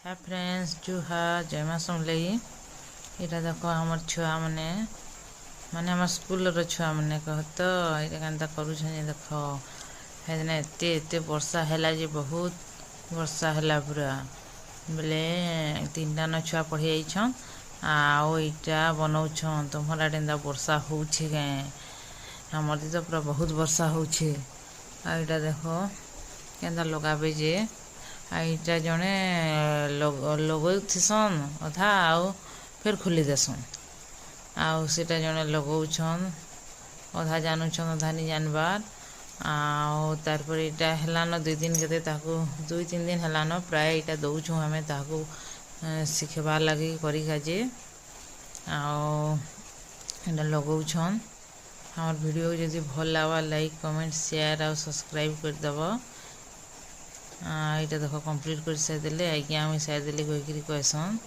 Hi friends Zuha जय माँ समलई। इटा देख आम छुआ मैंने माने आम स्कूल छुआ मैंने कह तो ये केन्ता करुछन देख है एते एते वर्षा है जे बहुत वर्षा है पूरा बेले तीनटा न छुआ पढ़ी जाइछन आओ इटा बनाउछन तुम्हारा डेंदा वर्षा होउछे गए हमर तो पूरा बहुत वर्षा होउछे आ इटा देख केन्ता लगाबे जे आईटा जड़े लगौथन अधा आउ फिर खोली देसन आउ सीटा जड़े लगौछन अधा जानूछन अधा नहीं जानबार आउ तारपर इटा हेलान 2 दिन के 2-3 दिन हेलान प्राय इटा दौछू हमें ताकू शिखबार लगी करी काजे आउ इटा लगौछन हमार वीडियो जदि भल लगा लाइक कमेंट शेयर और सब्सक्राइब कर दब यहाँ देख कम्प्लीट कर सारी आज्ञा आम सारी कहकर कहसन।